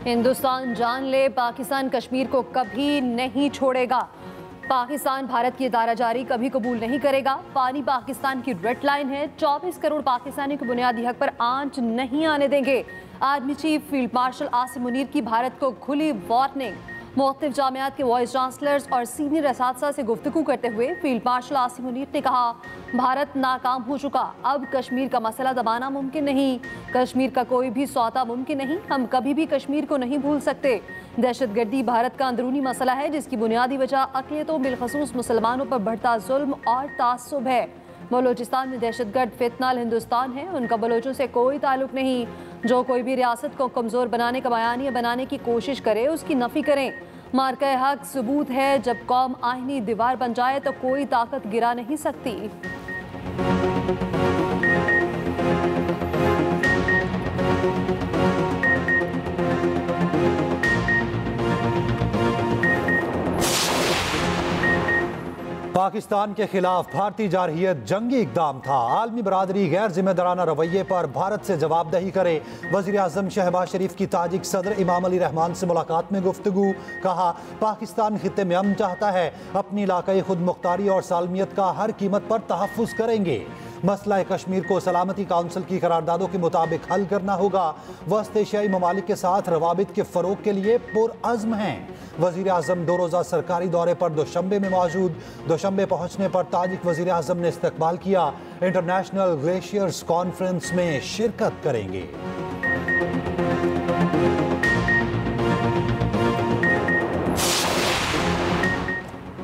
हिंदुस्तान जान ले, पाकिस्तान कश्मीर को कभी नहीं छोड़ेगा। पाकिस्तान भारत की दाराजारी कभी कबूल नहीं करेगा। पानी पाकिस्तान की रेड लाइन है। 24 करोड़ पाकिस्तानी को बुनियादी हक पर आंच नहीं आने देंगे। Army chief field marshal Asim Munir की भारत को खुली वार्निंग। मुख्तलिफ जामियात के वाइस चांसलर्स और सीनियर असातिज़ा से गुफ्तगू करते हुए फील्ड मार्शल आसिम मुनीर ने कहा, भारत नाकाम हो चुका, अब कश्मीर का मसला दबाना मुमकिन नहीं। कश्मीर का कोई भी सौदा मुमकिन नहीं। हम कभी भी कश्मीर को नहीं भूल सकते। दहशतगर्दी भारत का अंदरूनी मसला है, जिसकी बुनियादी वजह अक़लियतों बिलखसूस मुसलमानों पर बढ़ता जुल्म और तासुब है। बलोचिस्तान में दहशतगर्द फितनाल हिंदुस्तान है, उनका बलोचों से कोई ताल्लुक नहीं। जो कोई भी रियासत को कमज़ोर बनाने का बयानिया बनाने की कोशिश करे, उसकी नफ़ी करें। मार्का हक सबूत है, जब कौम आईनी दीवार बन जाए तो कोई ताकत गिरा नहीं सकती। पाकिस्तान के खिलाफ भारतीय जारहियत जंगी इकदाम था। आलमी बरादरी गैर जिम्मेदाराना रवैये पर भारत से जवाबदेही करे। वज़ीर आज़म शहबाज शरीफ की ताजिक सदर इमाम अली रहमान से मुलाकात में गुफ्तगू। कहा, पाकिस्तान खित्ते में अमन चाहता है, अपनी इलाकाई खुद मुख्तारी और सालमियत का हर कीमत पर तहफ़्फ़ुज़ करेंगे। मसला कश्मीर को सलामती काउंसिल की करारदादों के मुताबिक हल करना होगा। वस्त एशियाई ममालिक के साथ रवाबित के फ़रोग के लिए पुरअज़्म हैं। वज़ीर आज़म 2 रोज़ा सरकारी दौरे पर दोशंबे में मौजूद। दोशंबे पहुँचने पर ताजिक वज़ीर आज़म ने इस्तकबाल किया। इंटरनेशनल ग्लेशियर्स कॉन्फ्रेंस में शिरकत करेंगे।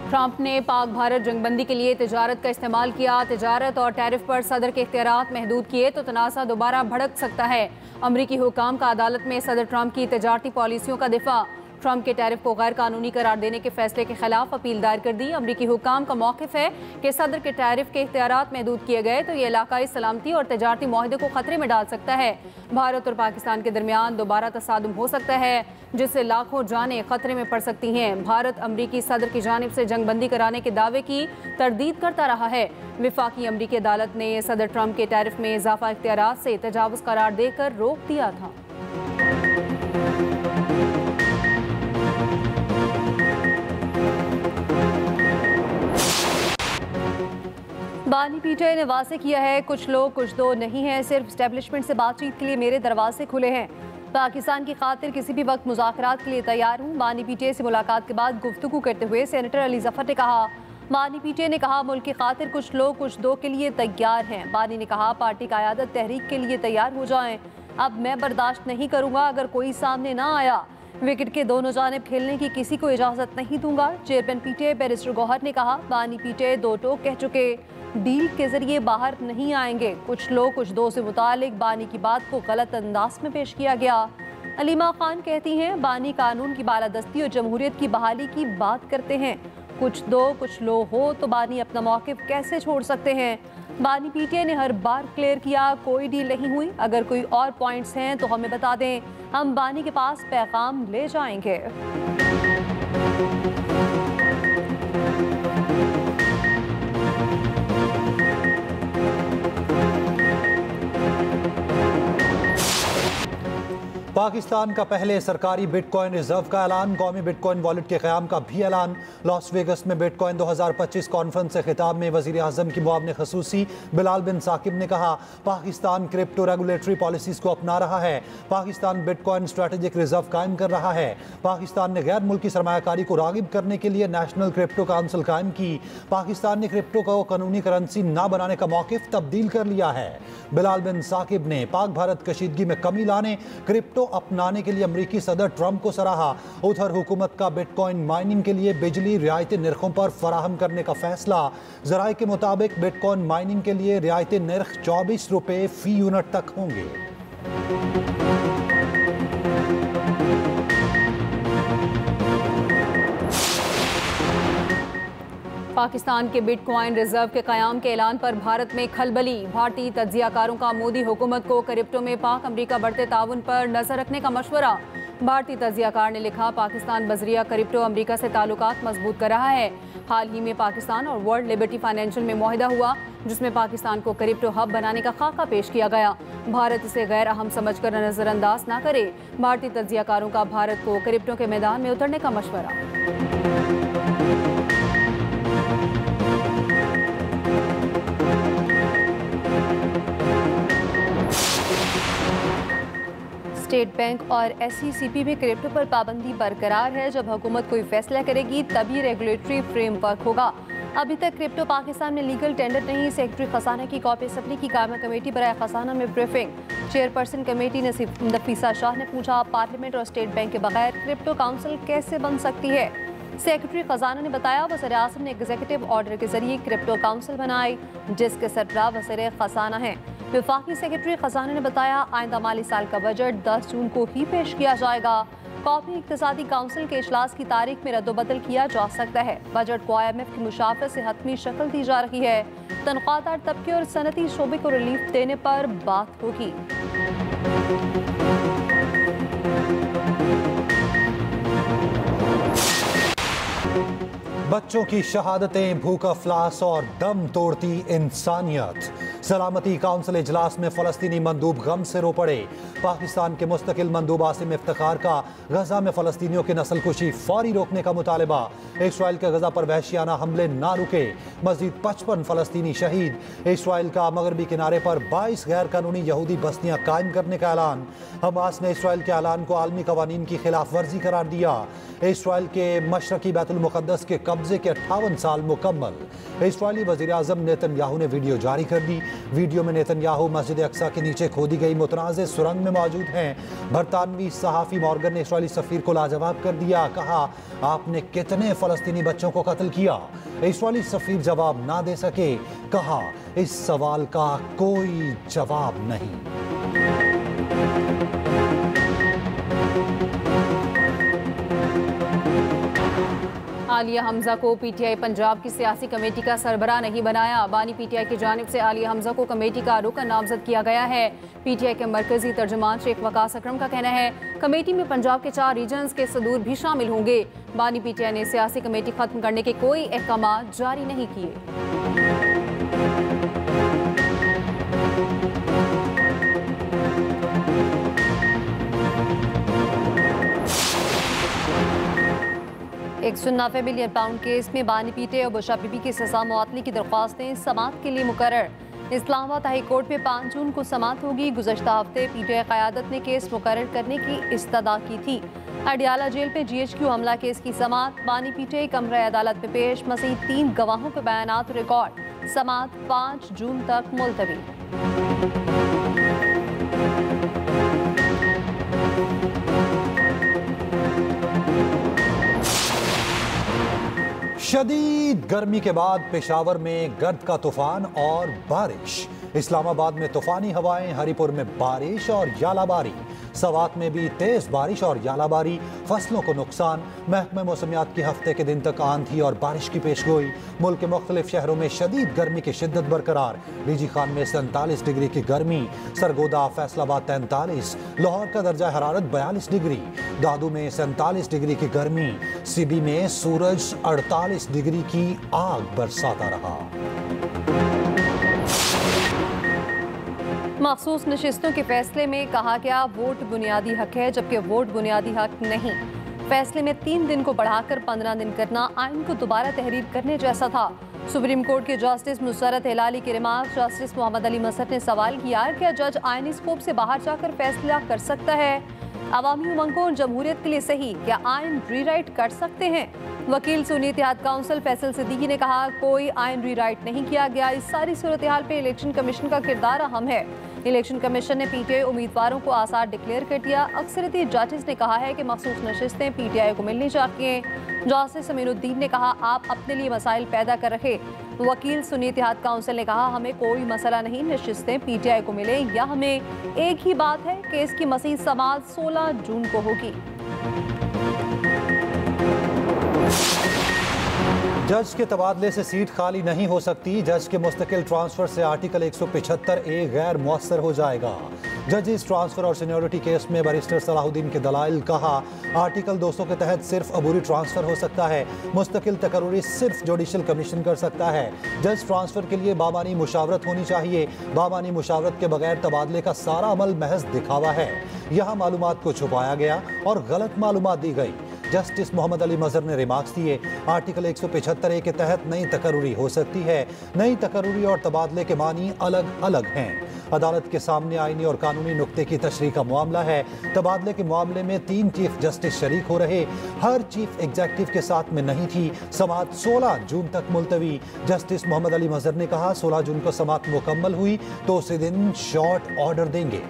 ट्रंप ने पाक भारत जंगबंदी के लिए तिजारत का इस्तेमाल किया। तिजारत और टैरिफ पर सदर के इख्तियारात महदूद किए तो तनाज़ा दोबारा भड़क सकता है। अमरीकी हुकाम का अदालत में सदर ट्रंप की तिजारती पॉलिसियों का दिफा। ट्रंप के टैरिफ को गैर कानूनी करार देने के फैसले के खिलाफ अपील दायर कर दी। अमरीकी हुकाम का मौक़िफ़ है कि सदर के टैरिफ के इख्तियारात महदूद किए गए तो ये इलाकाई सलामती और तिजारती मुआहदे को खतरे में डाल सकता है। भारत और पाकिस्तान के दरमियान दोबारा तसादुम हो सकता है, जिससे लाखों जानें खतरे में पड़ सकती हैं। भारत अमरीकी सदर की जानिब से जंगबंदी कराने के दावे की तरदीद करता रहा है। विफाकी अमरीकी अदालत ने सदर ट्रंप के टैरिफ में इजाफा इख्तियारात से तजावुज़ करार देकर रोक दिया था। बानी पीटीआई ने वाज़ेह किया है, कुछ लोग कुछ दो नहीं है, सिर्फ एस्टेब्लिशमेंट से बातचीत के लिए मेरे दरवाजे खुले हैं। पाकिस्तान की खातिर किसी भी वक्त मुज़ाकरात के लिए तैयार हूँ। बानी पीटीआई से मुलाकात के बाद गुफ्तगू करते हुए सेनेटर अली ज़फ़र ने कहा, बानी पीटीआई ने कहा, मुल्क की खातिर कुछ लोग कुछ दो के लिए तैयार हैं। बानी ने कहा, पार्टी का क़यादत तहरीक के लिए तैयार हो जाएं। अब मैं बर्दाश्त नहीं करूँगा अगर कोई सामने ना आया। विकेट के दोनों जानिब खेलने की किसी को इजाज़त नहीं दूंगा। चेयरमैन पीटीआई बैरिस्टर गौहर ने कहा, बानी पीटीआई दो टोक कह चुके, डील के जरिए बाहर नहीं आएंगे। कुछ लोग कुछ दो से मुतालिक बानी की बात को गलत अंदाज में पेश किया गया। अलीमा खान कहती हैं, बानी कानून की बालादस्ती और जमहूरियत की बहाली की बात करते हैं। कुछ दो कुछ लो हो तो बानी अपना मौक़िफ़ कैसे छोड़ सकते हैं। बानी पीटीआई ने हर बार क्लियर किया, कोई डील नहीं हुई। अगर कोई और पॉइंट्स हैं तो हमें बता दें, हम बानी के पास पैगाम ले जाएंगे। पाकिस्तान का पहले सरकारी बिटकॉइन रिजर्व का ऐलान। कौमी बिटकॉइन वॉलेट के क़याम का भी ऐलान। लॉस वेगस में बिटकॉइन 2025 कॉन्फ्रेंस से खिताब में वज़ीर आज़म की मुआविन ख़ुसूसी बिलाल बिन साकिब ने कहा, पाकिस्तान क्रिप्टो रेगुलेटरी पॉलिसीज़ को अपना रहा है। पाकिस्तान बिटकॉइन स्ट्रेटेजिक रिजर्व कायम कर रहा है। पाकिस्तान ने गैर मुल्की सरमायाकारी को राग़िब करने के लिए नेशनल क्रिप्टो काउंसिल कायम की। पाकिस्तान ने क्रिप्टो को कानूनी करेंसी ना बनाने का मौक़िफ़ तब्दील कर लिया है। बिलाल बिन साकिब ने पाक भारत कशीदगी में कमी लाने, क्रिप्टो अपनाने के लिए अमरीकी सदर ट्रंप को सराहा। उधर हुकूमत का बिटकॉइन माइनिंग के लिए बिजली रियायती निर्खों पर फराहम करने का फैसला। ज़राए के मुताबिक बिटकॉइन माइनिंग के लिए रियायती निर्ख 24 रुपये फ़ी यूनिट तक होंगे। पाकिस्तान के बिटकॉइन रिजर्व के क़याम के ऐलान पर भारत में खलबली। भारतीय तज्ज़ियाकारों का मोदी हुकूमत को क्रिप्टो में पाक अमरीका बढ़ते ताउन पर नज़र रखने का मशवरा। भारतीय तज्ज़ियाकार ने लिखा, पाकिस्तान बज़रिया क्रिप्टो अमरीका से ताल्लुकात मजबूत कर रहा है। हाल ही में पाकिस्तान और वर्ल्ड लिबर्टी फाइनेंशियल में मुआहिदा हुआ। जिसमें पाकिस्तान को क्रिप्टो हब बनाने का खाका पेश किया गया। भारत इसे गैर अहम समझकर नजरअंदाज न करे। भारतीय तज्जियाकारों का भारत को क्रिप्टो के मैदान में उतरने का मशवरा। स्टेट बैंक और SECP में क्रिप्टो पर पाबंदी बरकरार है। जब हुकूमत कोई फैसला करेगी तभी रेगुलेटरी फ्रेमवर्क होगा। अभी तक क्रिप्टो पाकिस्तान में लीगल टेंडर नहीं। सेक्रेटरी खजाना की कॉपी असम्बली की कायमा कमेटी बराए खजाना में briefing. Chairperson committee Nafisa Shah ने पूछा, पार्लियामेंट और स्टेट बैंक के बगैर क्रिप्टो काउंसिल कैसे बन सकती है। सेक्रेटरी खजाना ने बताया, वज़ीर आज़म ने एग्जीक्यूटिव ऑर्डर के जरिए क्रिप्टो काउंसिल बनाई, जिसके सरबराह वज़ीर खजाना हैं। वफाकी सेक्रेटरी खजाना ने बताया, आइंदा माली साल का बजट 10 जून को ही पेश किया जाएगा। कौमी इक़्तिसादी काउंसिल के इजलास की तारीख में रद्दबदल किया जा सकता है। बजट को IMF की मुशावरत से हतमी शक्ल दी जा रही है। तनख्वाहदार तबके और सनती शोबे को रिलीफ देने पर बात होगी। बच्चों की शहादतें, भूख अफलास और दम तोड़ती इंसानियत। सलामती काउंसिल इजलास में फ़लस्तीनी मंदूब गम से रो पड़े। पाकिस्तान के मुस्तकिल मंदूब आसिम इफ्तिखार का गजा में फ़लस्तीनियों की नस्लकुशी फौरी रोकने का मुतालबा। इसराइल के गजा पर वहशियाना हमले ना रुके, मज़ीद 55 फ़लस्तीनी शहीद। इसराइल का मगरबी किनारे पर 22 गैर कानूनी यहूदी बस्तियाँ कायम करने का ऐलान। हमास ने इसराइल के ऐलान को आलमी कवानीन की खिलाफ वर्जी करार दिया। इसराइल के मशरकी बैतुल मुक़द्दस के कब्जे के 58 साल मुकम्मल। इसराइली वज़ीर आज़म नेतन्याहू ने वीडियो जारी कर दी। वीडियो में नेतन्याहू मस्जिद अक्सा के नीचे खोदी गई मुतनाज़ सुरंग में मौजूद हैं। बरतानवी सहाफ़ी मॉर्गन ने इसराइली सफ़ीर को लाजवाब कर दिया। कहा, आपने कितने फ़लस्तीनी बच्चों को कत्ल किया? इसराइली सफ़ीर जवाब ना दे सके। कहा, इस सवाल का कोई जवाब नहीं। आलिया हमजा को PTI पंजाब की सियासी कमेटी का सरबराह नहीं बनाया। बानी PTI की जानिब से आलिया हमजा को कमेटी का रुकन नामजद किया गया है। PTI के मरकजी तर्जुमान शेख वकास अकरम का कहना है, कमेटी में पंजाब के 4 रीजन्स के सदूर भी शामिल होंगे। बानी PTI ने सियासी कमेटी खत्म करने के कोई अहकाम जारी नहीं किए। £190 मिलियन केस में बानी पीटे और बुशा बीबी की सजा मुअत्तली की दरख्वास्तें समात के लिए मुकर्रर। इस्लामाबाद हाई कोर्ट में 5 जून को समात होगी। गुज़श्ता हफ्ते PTI क़यादत ने केस मुकर्रर करने की इस्तदा की थी। अडियाला जेल पे GHQ हमला केस की समात। बानी PTI कमरा अदालत में पेश। मज़ीद 3 गवाहों के बयानात रिकॉर्ड। समात 5 जून तक मुलतवी। शदीद गर्मी के बाद पेशावर में गर्द का तूफान और बारिश। इस्लामाबाद में तूफानी हवाएं, हरीपुर में बारिश और यालाबारी। सवात में भी तेज बारिश और यालाबारी, फसलों को नुकसान। महकमा मौसमियात की हफ्ते के दिन तक आंधी और बारिश की पेशगोई। मुल्क के मुख्तलिफ शहरों में शदीद गर्मी की शिद्दत बरकरार। डीजी खान में 47 डिग्री की गर्मी, सरगोदा फैसलाबाद 43, लाहौर का दर्जा हरारत 42 डिग्री, दादू में 47 डिग्री की गर्मी, सिबी में सूरज 48 डिग्री की आग बरसाता रहा। मखसूस नशिस्तों के फैसले में कहा गया, वोट बुनियादी हक है जबकि वोट बुनियादी हक नहीं। फैसले में 3 दिन को बढ़ाकर 15 दिन करना आइन को दोबारा तहरीर करने जैसा था। सुप्रीम कोर्ट के जस्टिस मुसरत हिलाली के रिमार्क। जस्टिस मोहम्मद अली मसद ने सवाल किया, क्या जज आइनी स्कोप से बाहर जाकर फैसला कर सकता है? अवामी उमंगों और जमहूरियत के लिए सही, क्या आइन रीराइट कर सकते हैं? वकील सुन्नी इत्तेहाद काउंसिल फैसल सिद्दीकी ने कहा, कोई आइन रीराइट नहीं किया गया। इस सारी सूरत हाल पे इलेक्शन कमीशन का किरदार अहम है। इलेक्शन कमीशन ने PTI उम्मीदवारों को आसार डिक्लेयर कर दिया। अक्सरियती जजेस ने कहा है कि मखसूस नशिस्तें PTI को मिलनी चाहिए। जस्टिस अमीनुद्दीन ने कहा, आप अपने लिए मसाइल पैदा कर रहे। वकील सुन्नी इत्तेहाद काउंसिल ने कहा, हमें कोई मसला नहीं, नशिस्तें PTI को मिले या हमें। एक ही बात है कि इसकी मज़ीद समाअत 16 जून को होगी। जज के तबादले से सीट खाली नहीं हो सकती। जज के मुस्तकिल ट्रांसफर से आर्टिकल 175A गैर मुअस्सर हो जाएगा। जजेस ट्रांसफर और सीनियरिटी केस में बैरिस्टर सलाहुद्दीन के दलाइल। कहा, आर्टिकल 200 के तहत सिर्फ अबूरी ट्रांसफर हो सकता है, मुस्तकिल तकर्री सिर्फ जुडिशल कमीशन कर सकता है। जज ट्रांसफर के लिए बामानी मुशावरत होनी चाहिए। बामानी मुशावरत के बगैर तबादले का सारा अमल महज दिखावा है। यहाँ मालूमात को छुपाया गया और गलत मालूमात दी गई। जस्टिस मोहम्मद अली मजहर ने रिमार्क्स दिए, आर्टिकल 175 के तहत नई तकर्री हो सकती है। नई तकर्री और तबादले के मानी अलग अलग हैं। अदालत के सामने आईनी और कानूनी नुक्ते की तशरीह का मामला है। तबादले के मामले में 3 चीफ जस्टिस शरीक हो रहे। हर चीफ एग्जीक्यूटिव के साथ में नहीं थी। समाअत 16 जून तक मुलतवी। जस्टिस मोहम्मद अली मजहर ने कहा, 16 जून को समाअत मुकम्मल हुई तो उसी दिन शॉर्ट ऑर्डर देंगे।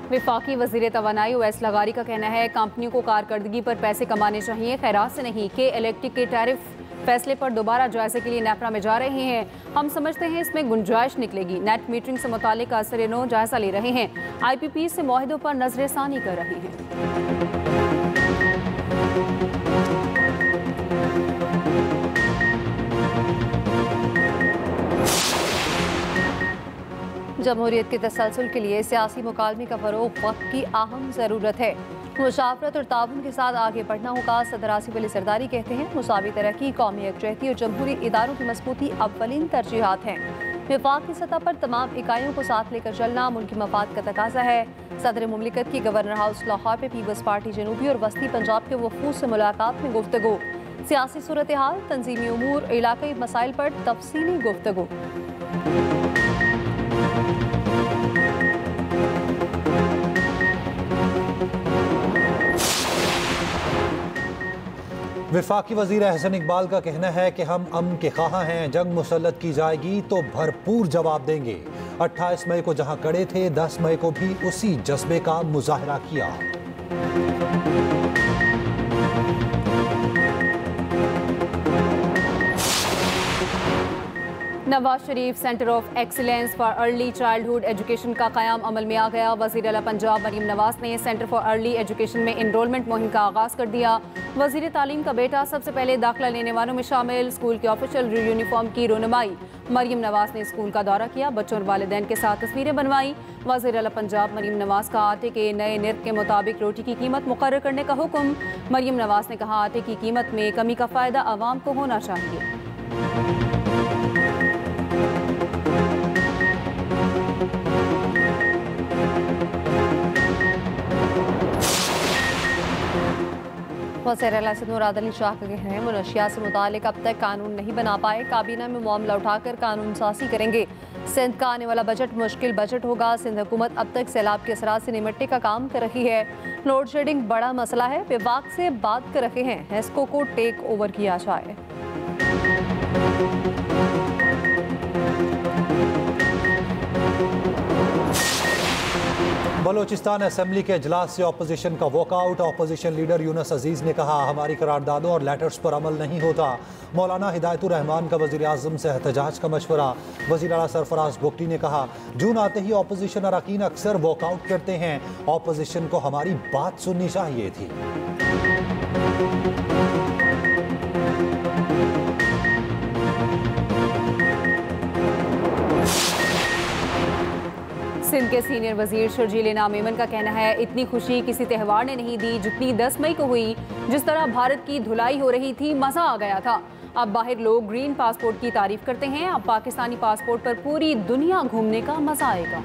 वफाकी वज़ीर तवानाई ओवैस लगारी का कहना है, कंपनियों को कारकर्दगी पर पैसे कमाने चाहिए, खैरात से नहीं। के इलेक्ट्रिक के टैरिफ फैसले पर दोबारा जायजे के लिए नेपरा में जा रहे हैं। हम समझते हैं इसमें गुंजाइश निकलेगी। नेट मीटरिंग से मुतालिक असर-ए-नो जायजा ले रहे हैं। IPP से मुआहदों पर नजरसानी कर रहे हैं। जमहूरियत के तसलसल के लिए सियासी मुकालमे का फ़रोग़ वक्त की अहम ज़रूरत है। मुशावरत और ताउन के साथ आगे बढ़ना होगा। सदर आसिफ अली सरदारी कहते हैं, मुसावी तरक्की, कौमी यकजहती और जमहूरी इदारों की मजबूती अव्वलीन तरजीहात हैं। वफाक की सतह पर तमाम इकाइयों को साथ लेकर चलना मुल्की मफाद का तकाजा है। सदर मुमलिकत की गवर्नर हाउस लाहौर में पीपल्स पार्टी जनूबी और वस्ती पंजाब के वफूद से मुलाकात में गुफ्तगू। सियासी सूरत हाल, तंजीमी उमूर, इलाकाई मसाइल पर तफसीली गुफ्तगू। वफाकी वज़ीर अहसन इकबाल का कहना है कि हम अमन के ख़्वाह हैं। जंग मुसल्लत की जाएगी तो भरपूर जवाब देंगे। 28 मई को जहां खड़े थे, 10 मई को भी उसी जज्बे का मुजाहरा किया। Nawaz Sharif centre of excellence for early childhood education का क़याम अमल में आ गया। वज़ीर आला पंजाब मरीम नवाज ने सेंटर फॉर अर्ली एजुकेशन में इनरोलमेंट मुहिम का आगाज़ कर दिया। वज़ीर तालीम का बेटा सबसे पहले दाखिला लेने वालों में शामिल। स्कूल के ऑफिशियल यूनिफॉर्म की रोनुमाई। मरीम नवाज ने स्कूल का दौरा किया, बच्चों और वालिदैन के साथ तस्वीरें बनवाई। वज़ीर आला पंजाब मरीम नवाज का आटे के नए निर्ख के मुताबिक रोटी की कीमत मुकर्रर करने का हुक्म। मरीम नवाज ने कहा, आटे की कीमत में कमी का फ़ायदा आवाम को होना चाहिए। वज़ीर आला मुराद अली शाह का कहना है, मुनशियात से मुतालिक अब तक कानून नहीं बना पाए, काबीना में मामला उठाकर कानून साज़ी करेंगे। सिंध का आने वाला बजट मुश्किल बजट होगा। सिंध हुकूमत अब तक सैलाब के असरात से निमटने का काम कर रही है। लोड शेडिंग बड़ा मसला है, विभाग से बात कर रहे हैं, हेस्को को टेक ओवर किया जाए। बलोचिस्तान असेंबली के इजलास से अपोजिशन का वॉकआउट। अपोजिशन लीडर यूनुस अजीज़ ने कहा, हमारी करारदादों और लेटर्स पर अमल नहीं होता। मौलाना हिदायतुर रहमान का वज़ीर आज़म से एहतजाज का मशवरा। वज़ीर आला सरफराज बुगटी ने कहा, जून आते ही अपोजिशन अरकान अक्सर वॉकआउट करते हैं। अपोजिशन को हमारी बात सुननी चाहिए थी। सिंध के सीनियर वजीर शर्जील नामेमन का कहना है, इतनी खुशी किसी त्यौहार ने नहीं दी जितनी 10 मई को हुई। जिस तरह भारत की धुलाई हो रही थी, मजा आ गया था। अब बाहर लोग ग्रीन पासपोर्ट की तारीफ करते हैं, अब पाकिस्तानी पासपोर्ट पर पूरी दुनिया घूमने का मजा आएगा।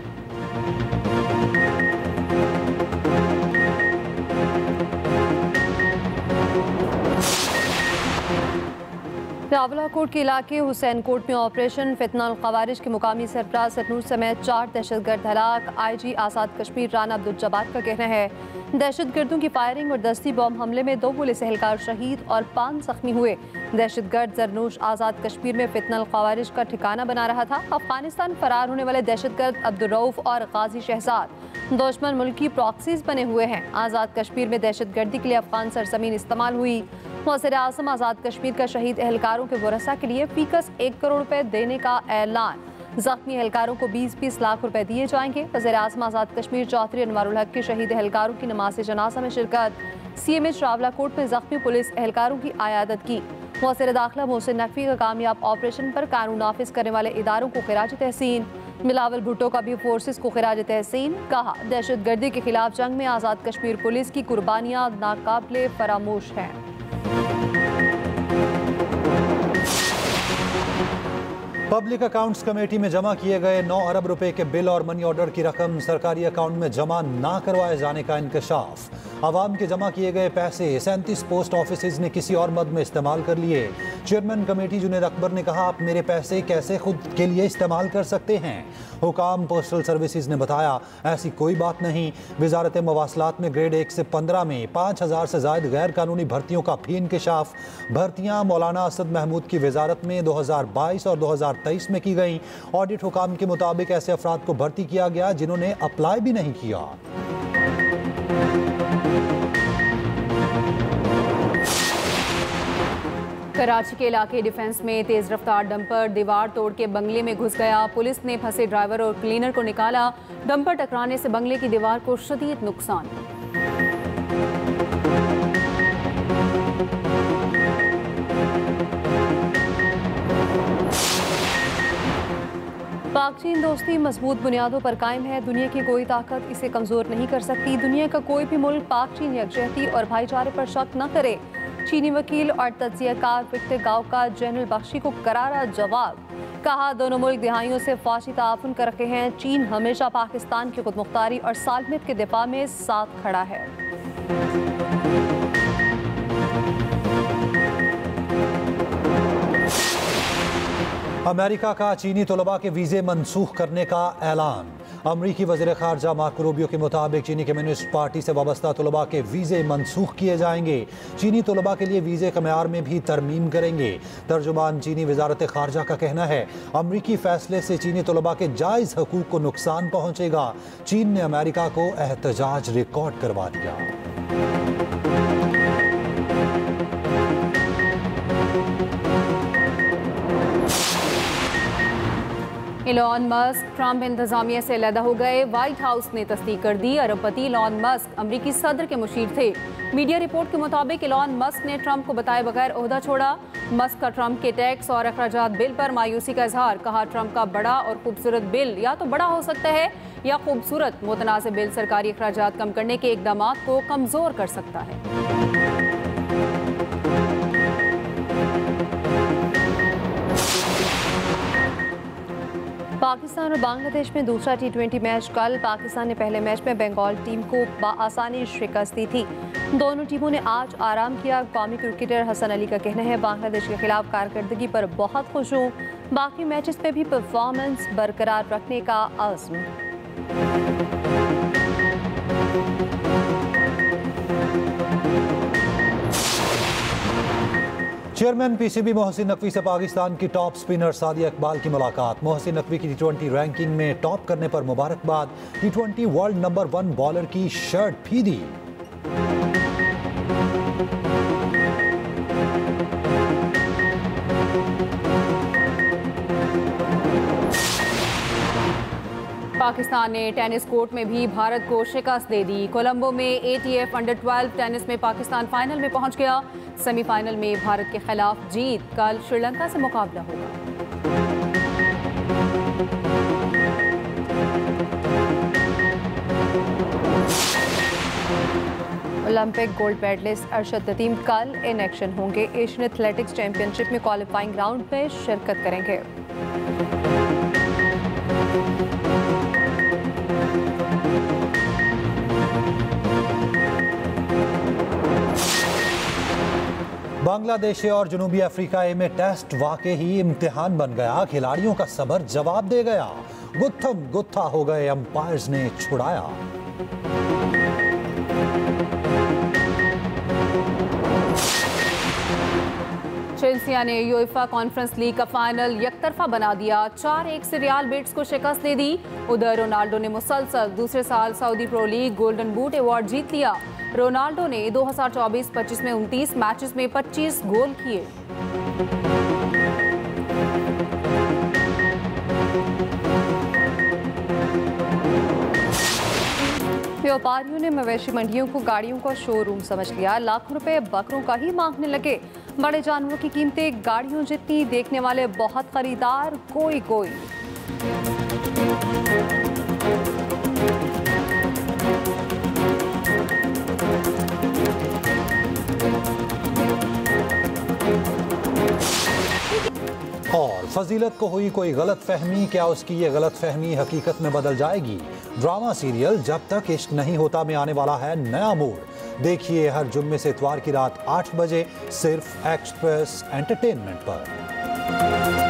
रावलाकोट के इलाके हुसैन कोट में ऑपरेशन फितनाल ख़वारिज के मुकामी सरबराह सरनूर समेत 4 दहशतगर्द हलाक। IG आज़ाद कश्मीर राना अब्दुल जब्बार का कहना है, दहशतगर्दों की फायरिंग और दस्ती बॉम्ब हमले में 2 पुलिस एहलकार शहीद और 5 जख्मी हुए। दहशतगर्द जरनूश आज़ाद कश्मीर में फितनाल ख़वारिज का ठिकाना बना रहा था। अफगानिस्तान फरार होने वाले दहशतगर्द अब्दुल रऊफ और गाजी शहजाद दुश्मन मुल्क की प्रॉक्सीज बने हुए हैं। आज़ाद कश्मीर में दहशतगर्दी के लिए अफगान सरजमीन इस्तेमाल हुई। वज़ीर आज़म आज़ाद कश्मीर का शहीद एहलकारों के वरसा के लिए फीकस 1 करोड़ रुपए देने का ऐलान। जख्मी एहलकारों को 20-20 लाख रुपए दिए जाएंगे। वज़ीर आज़म आज़ाद कश्मीर चौधरी अनवारुल हक के शहीद एहलकारों की नमाज जनाजा में शिरकत। CMH रावलाकोट में जख्मी पुलिस एहलकारों की आयादत की। मौसर दाखिला मोहसिन नकवी का कामयाब ऑपरेशन पर कानून नाफिज करने वाले इदारों को खिराज तहसीन। बिलावल भुट्टो का भी फोर्सेस को खिराज तहसीन। कहा, दहशत गर्दी के खिलाफ जंग में आज़ाद कश्मीर पुलिस की कुर्बानियां नाकाबिले फरामोश हैं। पब्लिक अकाउंट्स कमेटी में जमा किए गए 9 अरब रुपए के बिल और मनी ऑर्डर की रकम सरकारी अकाउंट में जमा ना करवाए जाने का इंकशाफ। आवाम के जमा किए गए पैसे 37 पोस्ट ऑफिस ने किसी और मद में इस्तेमाल कर लिए। चेयरमैन कमेटी जुनेद अकबर ने कहा, आप मेरे पैसे कैसे खुद के लिए इस्तेमाल कर सकते हैं। हुकाम पोस्टल सर्विसेज ने बताया, ऐसी कोई बात नहीं। वजारत मवासलात में ग्रेड 1 से 15 में 5000 से ज्यादा गैर कानूनी भर्तियों का भी इंकशाफ। भर्तियां मौलाना असद महमूद की वजारत में 2022 और 2023 में की गई। ऑडिट हुकाम के मुताबिक ऐसे अफराद को भर्ती किया गया जिन्होंने अप्लाई भी नहीं किया। कराची के इलाके डिफेंस में तेज रफ्तार डंपर दीवार तोड़ के बंगले में घुस गया। पुलिस ने फंसे ड्राइवर और क्लीनर को निकाला। डंपर टकराने से बंगले की दीवार को शदीद नुकसान। पाक चीन दोस्ती मजबूत बुनियादों पर कायम है। दुनिया की कोई ताकत इसे कमजोर नहीं कर सकती। दुनिया का कोई भी मुल्क पाक चीन यकजहती और भाईचारे पर शक न करे। चीनी वकील और तज्जियाकार विक्टर गाव का जनरल बख्शी को करारा जवाब। कहा, दोनों मुल्क दिहाइयों से फौजी ताउन कर रखे हैं। चीन हमेशा पाकिस्तान की खुदमुख्तारी और सालमियत के दिफा में साथ खड़ा है। अमेरिका का चीनी तलबा के वीज़े मनसूख करने का ऐलान। अमरीकी वज़ीर ख़ारजा मार्को रूबियो के मुताबिक चीनी कम्युनिस्ट पार्टी से वाबस्ता तलबा के वीज़े मनसूख किए जाएंगे। चीनी तलबा के लिए वीज़े के मयार में भी तरमीम करेंगे। तर्जुमान चीनी वज़ारत ख़ारजा का कहना है, अमरीकी फ़ैसले से चीनी तलबा के जायज़ हकूक़ को नुकसान पहुँचेगा। चीन ने अमेरिका को एहतजाज रिकॉर्ड करवा दिया। इलॉन मस्क ट्रंप इंतजामिया से अलहदा हो गए। व्हाइट हाउस ने तस्दीक कर दी। अरबपति इलॉन मस्क अमरीकी सदर के मुशीर थे। मीडिया रिपोर्ट के मुताबिक इलॉन मस्क ने ट्रंप को बताए बगैर ओहदा छोड़ा। मस्क का ट्रंप के टैक्स और अखराजात बिल पर मायूसी का इजहार। कहा, ट्रंप का बड़ा और खूबसूरत बिल या तो बड़ा हो सकता है या खूबसूरत मुतनाज़िब बिल सरकारी अखराजात कम करने के इकदाम को कमजोर कर सकता है। पाकिस्तान और बांग्लादेश में दूसरा T20 मैच कल। पाकिस्तान ने पहले मैच में बंगाल टीम को बआसानी शिकस्त दी थी। दोनों टीमों ने आज आराम किया। कौमी क्रिकेटर हसन अली का कहना है, बांग्लादेश के खिलाफ कारकर्दगी पर बहुत खुश हूँ। बाकी मैचेस में भी परफॉर्मेंस बरकरार रखने का आज़्म। चेयरमैन पीसीबी मोहसिन नकवी से पाकिस्तान की टॉप स्पिनर सादिया इकबाल की मुलाकात। मोहसिन नकवी की T20 रैंकिंग में टॉप करने पर मुबारकबाद। T20 वर्ल्ड नंबर 1 बॉलर की शर्ट भी दी। पाकिस्तान ने टेनिस कोर्ट में भी भारत को शिकस्त दे दी। कोलंबो में ATF अंडर-12 टेनिस में पाकिस्तान फाइनल में पहुंच गया। सेमीफाइनल में भारत के खिलाफ जीत। कल श्रीलंका से मुकाबला होगा। Olympic gold medalist Arshad Nadeem कल इन एक्शन होंगे। एशियन एथलेटिक्स चैंपियनशिप में क्वालिफाइंग राउंड में शिरकत करेंगे। बांग्लादेश और जनूबी अफ्रीका में टेस्ट वाकई ही इम्तिहान बन गया। खिलाड़ियों का सब्र जवाब दे गया। गुत्थम गुत्था हो गए अंपायर्स ने छुड़ाया। चेल्सिया ने यूएफा कॉन्फ्रेंस लीग का फाइनल यकतरफा बना दिया। 4-1 से रियल बेटिस को शिकस्त दे दी। उधर रोनाल्डो ने मुसलसल दूसरे साल Saudi pro league golden boot award जीत लिया। रोनाल्डो ने 2024-25 में 29 मैचेस में 25 गोल किए। व्यापारियों ने मवेशी मंडियों को गाड़ियों का शोरूम समझ लिया। लाखों रुपए बकरों का ही मांगने लगे। बड़े जानवरों की कीमतें गाड़ियों जितनी, देखने वाले बहुत खरीदार कोई कोई। और फजीलत को हुई कोई गलत फहमी, क्या उसकी ये गलत फहमी हकीकत में बदल जाएगी? ड्रामा सीरियल जब तक इश्क नहीं होता में आने वाला है नया मोड़। देखिए हर जुम्मे से इतवार की रात 8 बजे सिर्फ एक्सप्रेस एंटरटेनमेंट पर।